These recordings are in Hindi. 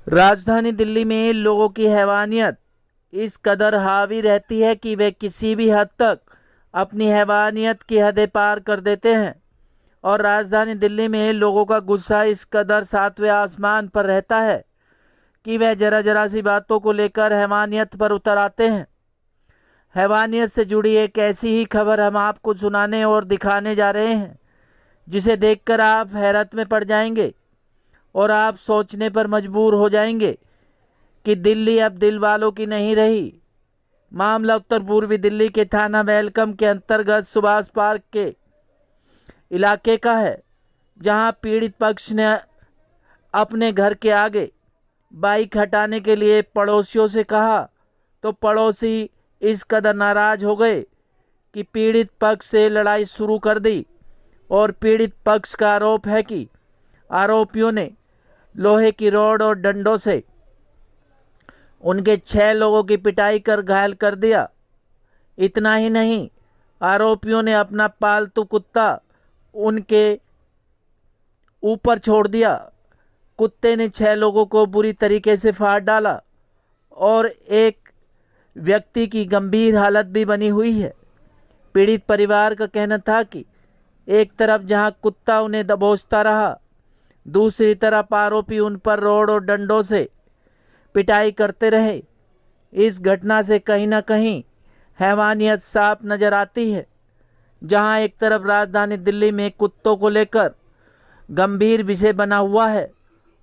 राजधानी दिल्ली में लोगों की हैवानियत इस कदर हावी रहती है कि वे किसी भी हद तक अपनी हैवानियत की हदें पार कर देते हैं। और राजधानी दिल्ली में लोगों का गुस्सा इस कदर सातवें आसमान पर रहता है कि वह जरा जरा सी बातों को लेकर हैवानियत पर उतर आते हैं। हैवानियत से जुड़ी एक ऐसी ही खबर हम आपको सुनाने और दिखाने जा रहे हैं जिसे देखकर आप हैरत में पड़ जाएंगे और आप सोचने पर मजबूर हो जाएंगे कि दिल्ली अब दिल वालों की नहीं रही। मामला उत्तर पूर्वी दिल्ली के थाना वेलकम के अंतर्गत सुभाष पार्क के इलाके का है, जहां पीड़ित पक्ष ने अपने घर के आगे बाइक हटाने के लिए पड़ोसियों से कहा तो पड़ोसी इस कदर नाराज हो गए कि पीड़ित पक्ष से लड़ाई शुरू कर दी। और पीड़ित पक्ष का आरोप है कि आरोपियों ने लोहे की रॉड और डंडों से उनके 6 लोगों की पिटाई कर घायल कर दिया। इतना ही नहीं, आरोपियों ने अपना पालतू कुत्ता उनके ऊपर छोड़ दिया। कुत्ते ने 6 लोगों को बुरी तरीके से फाड़ डाला और एक व्यक्ति की गंभीर हालत भी बनी हुई है। पीड़ित परिवार का कहना था कि एक तरफ जहां कुत्ता उन्हें दबोचता रहा, दूसरी तरफ आरोपी उन पर रॉड और डंडों से पिटाई करते रहे। इस घटना से कहीं ना कहीं हैवानियत साफ नजर आती है। जहां एक तरफ राजधानी दिल्ली में कुत्तों को लेकर गंभीर विषय बना हुआ है,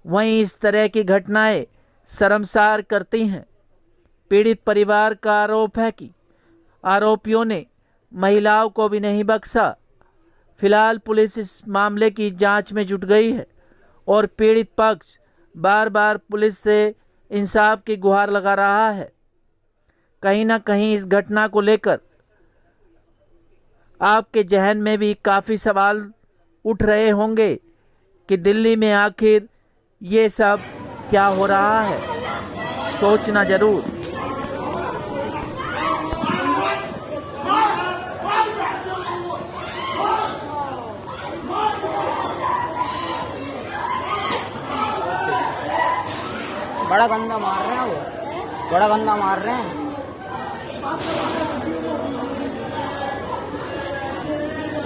वहीं इस तरह की घटनाएं शर्मसार करती हैं। पीड़ित परिवार का आरोप है कि आरोपियों ने महिलाओं को भी नहीं बख्शा। फिलहाल पुलिस इस मामले की जांच में जुट गई है और पीड़ित पक्ष बार बार पुलिस से इंसाफ की गुहार लगा रहा है। कहीं ना कहीं इस घटना को लेकर आपके जहन में भी काफ़ी सवाल उठ रहे होंगे कि दिल्ली में आखिर ये सब क्या हो रहा है। सोचना जरूर। बड़ा गंदा मार रहे हैं, वो बड़ा गंदा मार रहे हैं।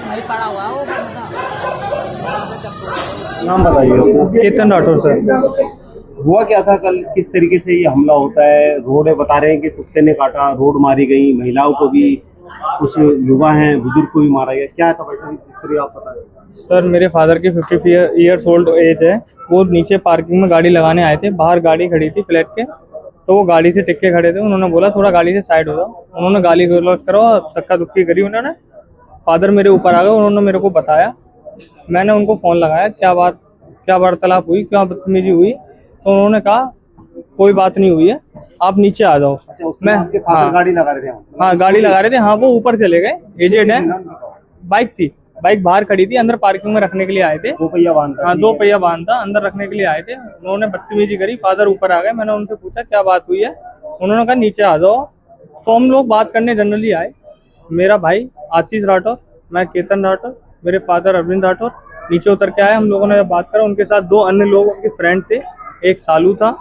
वही पड़ा हुआ है वो बंदा। नाम बताइए। केतन राठौर सर। हुआ क्या था कल, किस तरीके से ये हमला होता है? रोड बता रहे हैं कि कुत्ते ने काटा, रोड मारी गई, महिलाओं को भी, कुछ युवा हैं, बुजुर्ग को भी मारा गया। क्या था वैसे किस तरीके आप बता रहे हैं? सर मेरे फादर की 50 ईयर्स ओल्ड एज है। वो नीचे पार्किंग में गाड़ी लगाने आए थे, बाहर गाड़ी खड़ी थी फ्लैट के, तो वो गाड़ी से टिक के खड़े थे। उन्होंने बोला थोड़ा गाड़ी से साइड हो जाओ। उन्होंने गाली गलौज करा और धक्का धुक्की करी उन्होंने। फादर मेरे ऊपर आ गए, उन्होंने मेरे को बताया। मैंने उनको फ़ोन लगाया, क्या वार्तालाप हुई, क्या बदतमीजी हुई, तो उन्होंने कहा कोई बात नहीं हुई है, आप नीचे आ जाओ। अच्छा, उस समय आपके फादर गाड़ी लगा रहे थे? हाँ गाड़ी लगा रहे थे। हाँ वो ऊपर चले गए, एजेड है। बाइक थी, बाइक बाहर खड़ी थी, अंदर पार्किंग में रखने के लिए आए थे। 2 पहिया वाहन था? हाँ 2 पहिया वाहन था, अंदर रखने के लिए आए थे। उन्होंने बदतमीजी करी, फादर ऊपर आ गए। मैंने उनसे पूछा क्या बात हुई है, उन्होंने कहा नीचे आ जाओ। तो हम लोग बात करने जनरली आए। मेरा भाई आशीष राठौर, मैं केतन राठौर, मेरे फादर अरविंद राठौर नीचे उतर के आए। हम लोगों ने जब बात करा, उनके साथ 2 अन्य लोग उनके फ्रेंड थे, एक सालू था।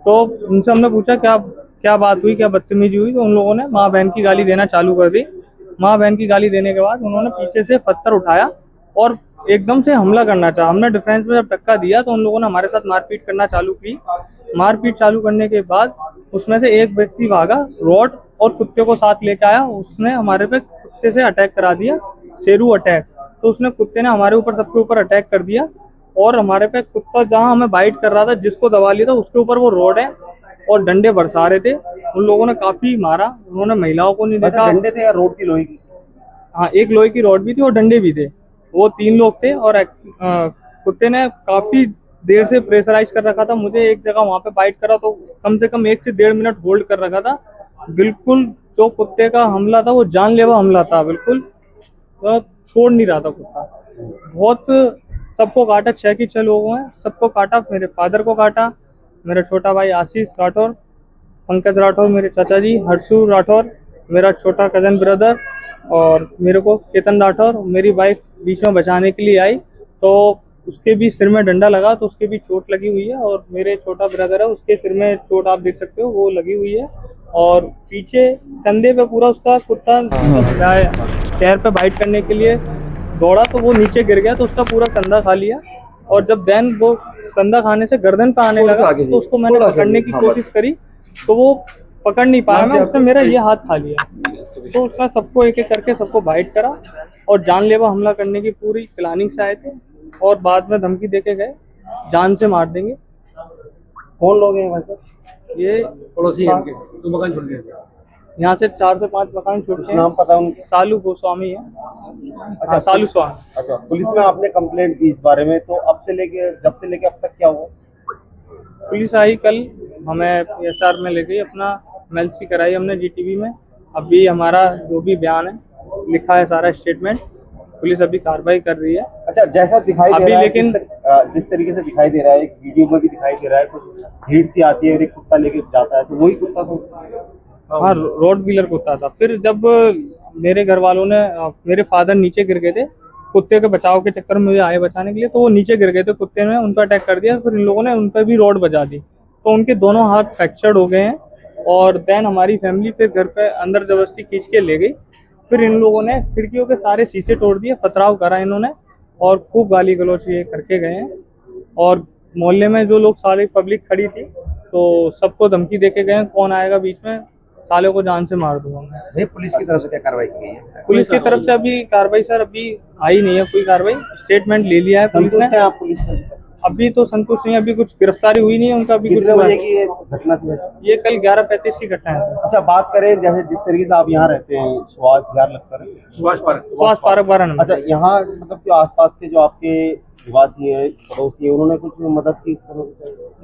तो उनसे हमने पूछा क्या बात हुई, क्या बदतमीजी हुई, तो उन लोगों ने माँ बहन की गाली देना चालू कर दी। माँ बहन की गाली देने के बाद उन्होंने पीछे से पत्थर उठाया और एकदम से हमला करना चाहा। हमने डिफेंस में जब टक्का दिया तो उन लोगों ने हमारे साथ मारपीट करना चालू की। मारपीट चालू करने के बाद उसमें से एक व्यक्ति भागा, रॉड और कुत्ते को साथ लेके आया। उसने हमारे पे कुत्ते से अटैक करा दिया, शेरू अटैक। तो उसने कुत्ते ने हमारे ऊपर, सबके ऊपर अटैक कर दिया और हमारे पे कुत्ता जहाँ हमें बाइट कर रहा था, जिसको दबा लिया था, उसके ऊपर वो रॉड है और डंडे बरसा रहे थे। उन लोगों ने काफी मारा। उन्होंने महिलाओं को नहीं देखा। डंडे थे या रोड की लोहे की? हाँ एक लोहे की रॉड भी थी और डंडे भी थे। वो 3 लोग थे और कुत्ते ने काफी देर से प्रेशराइज कर रखा था मुझे। एक जगह वहां पे बाइट करा तो कम से कम 1 से 1.5 मिनट होल्ड कर रखा था। बिल्कुल जो कुत्ते का हमला था वो जानलेवा हमला था, बिल्कुल तो छोड़ नहीं रहा था कुत्ता। बहुत सबको काटा, 6 की 6 लोगों हैं, सबको काटा। मेरे फादर को काटा, मेरा छोटा भाई आशीष राठौर, पंकज राठौर मेरे चाचा जी, हर्षू राठौर मेरा छोटा कजन ब्रदर, और मेरे को केतन राठौर। मेरी वाइफ बीच में बचाने के लिए आई तो उसके भी सिर में डंडा लगा तो उसके भी चोट लगी हुई है, और मेरे छोटा ब्रदर है उसके सिर में चोट आप देख सकते हो वो लगी हुई है, और पीछे कंधे पे पूरा उसका कुत्ता पैर पे बाइट करने के लिए दौड़ा तो वो नीचे गिर गया तो उसका पूरा कंधा खा लिया, और जब देन वो कंधा खाने से गर्दन पे आने लगा तो उसको मैंने पकड़ने की कोशिश करी तो वो पकड़ नहीं पाया मैं, उसने मेरा ये हाथ खा लिया। तो उसने सबको एक एक करके सबको बाइट करा और जानलेवा हमला करने की पूरी प्लानिंग से आए थे, और बाद में धमकी देके गए जान से मार देंगे। कौन लोग हैं वैसे? ये पड़ोसी हैं इनके, तो मकान छोड़ गए। यहाँ से 4 से 5 मकान छूटते नाम हैं। पता उनके? सालू गोस्वामी है। अच्छा, सालू स्वामी। अच्छा, पुलिस में आपने कंप्लेंट दी इस बारे में, तो जब से लेके अब तक क्या हुआ? पुलिस आई कल, हमें PSR में ले गई, अपना MLC कराई हमने GTV में। अभी हमारा जो भी बयान है लिखा है सारा स्टेटमेंट, पुलिस अभी कार्रवाई कर रही है। अच्छा, जैसा दिखाई दे अभी रहा है, लेकिन जिस तरीके से दिखाई दे रहा है, एक वीडियो में भी दिखाई दे रहा है, कुछ भीड़ सी आती है और एक कुत्ता लेके जाता है, तो वही कुत्ता था? हाँ, रोड व्हीलर कुत्ता था। फिर जब मेरे घर वालों ने, मेरे फादर नीचे गिर गए थे कुत्ते के बचाव के चक्कर में, मुझे आए बचाने के लिए, तो वो नीचे गिर गए थे, कुत्ते ने उन पर अटैक कर दिया, फिर इन लोगों ने उन पर भी रोड बजा दी, तो उनके दोनों हाथ फ्रैक्चर्ड हो गए हैं। और देन हमारी फैमिली फिर घर पे अंदर जबरदस्ती खींच के ले गई। फिर इन लोगों ने खिड़कियों के सारे शीशे तोड़ दिए, पथराव करा इन्होंने, और खूब गाली गलौज ये करके गए हैं। और मोहल्ले में जो लोग सारी पब्लिक खड़ी थी तो सबको धमकी देके गए, कौन आएगा बीच में साले को जान से मार दूंगा मैं। पुलिस की तरफ से क्या कार्रवाई की गई है? पुलिस की तरफ से अभी कार्रवाई सर अभी आई नहीं है कोई कार्रवाई, स्टेटमेंट ले लिया है पुलिस संतुष्ट ने। है आप पुलिस से? अभी तो संतुष्ट नहीं, अभी कुछ गिरफ्तारी हुई नहीं है उनका, अभी कुछ कितने बजे की ये घटना थी वैसे? ये कल 11:35 की घटना है सर। अच्छा, बात करें जैसे जिस तरीके से आप यहाँ रहते हैं, सुभाष विहार लगता है, सुभाष पार्क 12 नंबर। अच्छा, यहाँ मतलब जो आसपास के जो आपके निवासी हैं, पड़ोसी हैं, उन्होंने कुछ मदद की इस समय?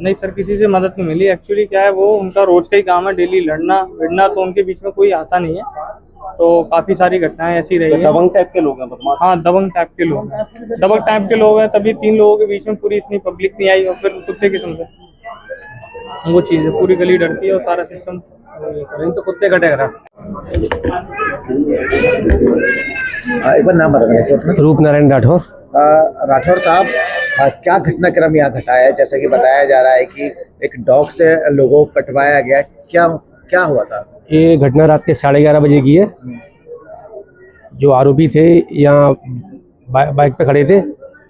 नहीं सर, किसी से मदद नहीं मिली। एक्चुअली क्या है, वो उनका रोज का ही काम है, डेली लड़ना भिड़ना, तो उनके बीच में कोई आता नहीं है। तो काफी सारी घटनाएं ऐसी रही हैं। दबंग टाइप के लोग हैं, बदमाश? हाँ, दबंग टाइप के लोग हैं, दबंग टाइप के लोग हैं, तभी 3 लोगों के बीच में पूरी इतनी पब्लिक नहीं आई, और फिर कुत्ते किस्म से वो चीज़ है, पूरी गली डरती है और सारा सिस्टम तो कुत्ते का टकरा। एक बार नाम बताना। रूप नारायण राठौर। राठौर साहब, क्या घटनाक्रम यहाँ घटा है? जैसे कि बताया जा रहा है कि एक डॉग से लोगों को कटवाया गया, क्या हुआ था? ये घटना रात के 11:30 बजे की है। जो आरोपी थे यहाँ बाइक पे खड़े थे,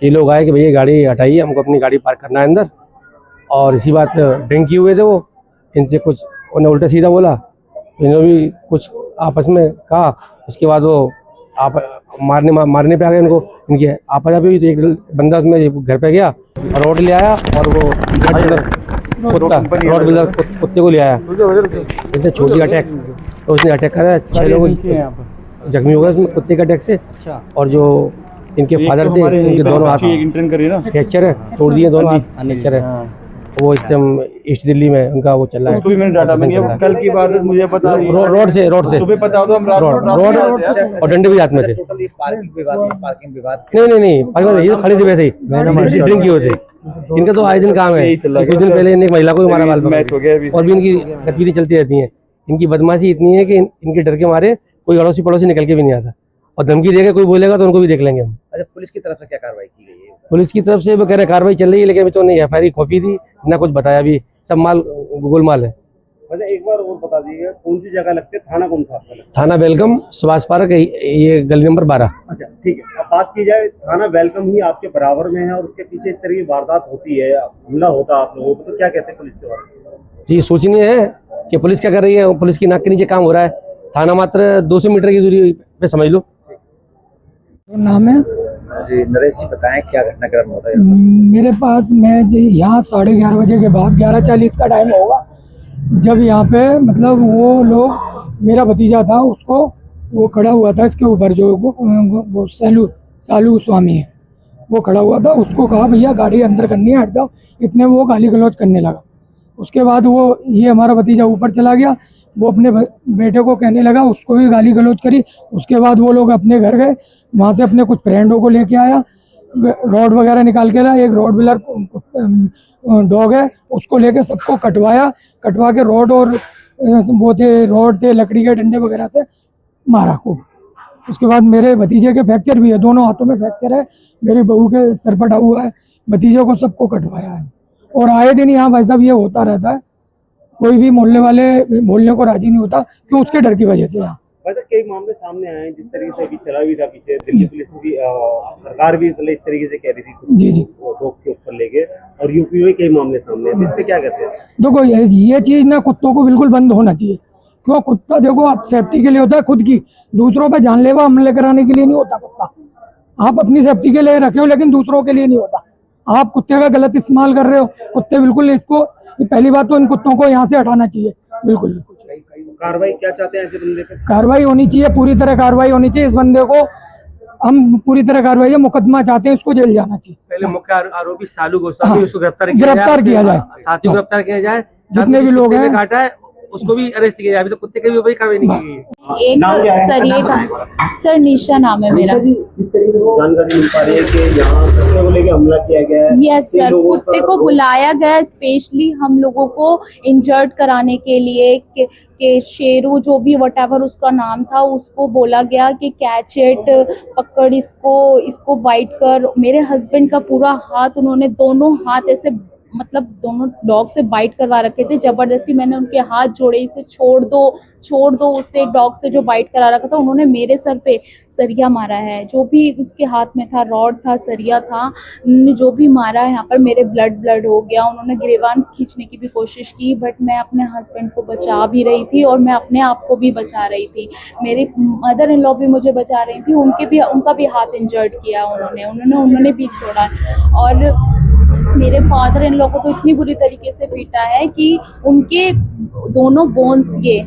ये लोग आए कि भैया गाड़ी हटाइए, हमको अपनी गाड़ी पार्क करना है अंदर, और इसी बात ड्रिंक किए हुए थे वो। इनसे कुछ उन्हें उल्टा सीधा बोला, इन्होंने भी कुछ आपस में कहा, उसके बाद वो आप मारने पे आ गए इनको। इनके आपस में भी एक बंदा उसमें घर पे गया और रोड ले आया, और वो रोड व्हीलर कुत्ते को ले आया, इसने छोड़ दिया अटैक, तो उसने अटैक करा, 6 लोग जख्मी हो गए उसमें कुत्ते के अटैक से। और जो इनके फादर थे, उनके दोनों हाथ फ्रैक्चर है, तोड़ दिए दोनों हाथ फ्रैक्चर है। वो इस टाइम ईस्ट दिल्ली में उनका वो चल रहा है। उसको भी मैंने डाटा में नहीं, कल की बात है, मुझे पता रोड से सुबह पता होता, हम रोड और डंडे भी हाथ में थे। टोटली पार्किंग विवाद नहीं पागल, ये खड़े थे वैसे ही, ड्रिंक किए हुए थे। इनका तो आए दिन काम है, कुछ दिन पहले एक महिला को भी मारा बाल मैच हो गया अभी। और भी इनकी गतिविधि चलती रहती है। इनकी बदमाशी इतनी है कि इनके डर के मारे कोई अड़ोसी पड़ोसी निकल के भी नहीं आता, और धमकी देके कोई बोलेगा तो उनको भी देख लेंगे हम। अच्छा, पुलिस की तरफ से क्या कार्रवाई की गई है? पुलिस की तरफ से वो कह रहे कार्रवाई चल रही है, लेकिन अभी तो नहीं FIR कॉपी थी ना कुछ बताया, अभी सब माल गोलमाल है। अच्छा, एक बार और बता दीजिएगा कौन सी जगह लगती है, थाना कौन सा आपका लगता है? थाना वेलकम, सुभाष पार्क, ये गली नंबर 12। अच्छा, ठीक है। अब बात की जाए, थाना वेलकम ही आपके बराबर में है, और उसके पीछे इस तरह की वारदात होती है, हमला होता है आप लोगों को, तो क्या कहते हैं पुलिस के बारे में? जी, सोचनीय है कि पुलिस क्या कर रही है, पुलिस की नाक के नीचे काम हो रहा है। थाना मात्र 200 मीटर की दूरी पे समझ लो। नाम है जी, नरेश जी बताएं क्या घटनाक्रम होता है? मेरे पास, मैं यहाँ 11:30 बजे के बाद 11:40 का टाइम होगा, जब यहाँ पे मतलब वो लोग, मेरा भतीजा था, उसको वो खड़ा हुआ था इसके ऊपर, जो वो सालू स्वामी है, वो खड़ा हुआ था, उसको कहा भैया गाड़ी अंदर करनी है, हट जाओ। इतने वो गाली गलौज करने लगा। उसके बाद ये हमारा भतीजा ऊपर चला गया, वो अपने बेटे को कहने लगा, उसको भी गाली गलौज करी। उसके बाद वो लोग अपने घर गए, वहाँ से अपने कुछ फ्रेंडों को लेके आया, रॉड वगैरह निकाल के लाया, एक रॉड व्हीलर डॉग है, उसको लेके सबको कटवा के रोड और वो थे, रोड थे, लकड़ी के डंडे वगैरह से मारा खूब। उसके बाद मेरे भतीजे के फ्रैक्चर भी है, दोनों हाथों में फ्रैक्चर है, मेरी बहू के सर फटा हुआ है, भतीजे को सबको कटवाया है। और आए दिन यहाँ भाई साहब ये होता रहता है, कोई भी मोहल्ले वाले बोलने को राजी नहीं होता, क्यों? उसके डर की वजह से यहाँ वैसे कई मामले सामने आए हैं जिस तरीके से अभी चला भी था पीछे, दिल्ली पुलिस भी सरकार भी मतलब इस तरीके से कह रही थी जी जी। रोक के ऊपर लेके, और यूपी में कई मामले सामने आए, इस पे क्या कहते हैं? देखो ये चीज़ ना कुत्तों को बिल्कुल बंद होना चाहिए। क्यों? कुत्ता देखो आप सेफ्टी के लिए होता है खुद की, दूसरों पे जानलेवा हमले कराने के लिए नहीं होता कुत्ता। आप अपनी सेफ्टी के लिए रखे हो लेकिन दूसरों के लिए नहीं होता। आप कुत्ते का गलत इस्तेमाल कर रहे हो, कुत्ते बिल्कुल इसको, पहली बात तो इन कुत्तों को यहाँ से हटाना चाहिए बिल्कुल भी। कार्रवाई क्या चाहते हैं ऐसे बंदे पे? कार्रवाई होनी चाहिए, पूरी तरह कार्रवाई होनी चाहिए इस बंदे को, हम पूरी तरह कार्रवाई है, मुकदमा चाहते हैं, इसको जेल जाना चाहिए। पहले मुख्य आरोपी सालू गोस्वामी उसको गिरफ्तार किया जाए, साथियों को गिरफ्तार किया जाए, जितने भी लोग हैं काटा है उसको भी अरेस्ट किया जाए। अभी तो कुत्ते के भी ऊपर कार्रवाई नहीं की गई है। नाम क्या है? सर निशा नाम है मेरा। जिस तरीके से जानकारी मिल पा रही है कि यहाँ कुत्ते को लेके हमला किया गया है। यस सर, कुत्ते को बुलाया गया स्पेशली हम लोगों को इंजर्ड कराने के लिए कि शेरू जो भी वटएवर उसका नाम था, उसको बोला गया कि कैच इट, पकड़ इसको बाइट कर। मेरे हस्बैंड का पूरा हाथ, उन्होंने दोनों हाथ ऐसे मतलब दोनों डॉग से बाइट करवा रखे थे जबरदस्ती। मैंने उनके हाथ जोड़े, इसे छोड़ दो उससे, डॉग से जो बाइट करा रखा था। उन्होंने मेरे सर पे सरिया मारा है, जो भी उसके हाथ में था, रॉड था, सरिया था, उन्होंने जो भी मारा है यहाँ पर मेरे ब्लड हो गया। उन्होंने गिरेबान खींचने की भी कोशिश की, बट मैं अपने हस्बैंड को बचा भी रही थी और मैं अपने आप को भी बचा रही थी। मेरी मदर इन लॉ भी मुझे बचा रही थी, उनका भी हाथ इंजर्ड किया उन्होंने भी छोड़ा। और मेरे फादर इन लॉ को तो इतनी बुरी तरीके से पीटा है कि उनके दोनों बोन्स ये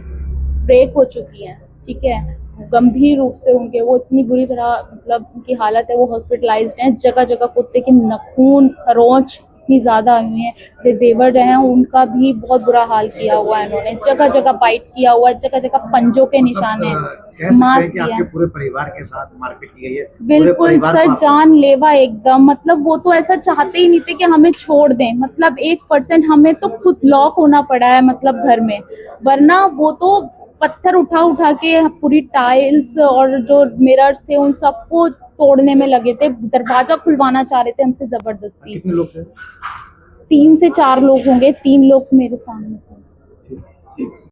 ब्रेक हो चुकी हैं, ठीक है, गंभीर रूप से उनके, वो इतनी बुरी तरह मतलब उनकी हालत है, वो हॉस्पिटलाइज्ड हैं। जगह जगह कुत्ते की नखून खरोंच इतनी ज़्यादा हुई हैं। देवर रहे हैं, उनका भी बहुत बुरा हाल किया हुआ है इन्होंने, जगह जगह बाइट किया हुआ है, जगह जगह पंजों के निशान हैं, मांस किया है। पूरे परिवार के साथ मारपीट की गई है बिल्कुल सर, जानलेवा एकदम। मतलब वो तो ऐसा चाहते ही नहीं थे कि हमें छोड़ दें, मतलब 1% हमें तो खुद लॉक होना पड़ा है मतलब घर में, वरना वो तो पत्थर उठा के पूरी टाइल्स और जो मिरर्स थे उन सबको तोड़ने में लगे थे, दरवाजा खुलवाना चाह रहे थे हमसे जबरदस्ती। कितने लोग थे? 3 से 4 लोग होंगे, 3 लोग मेरे सामने थे।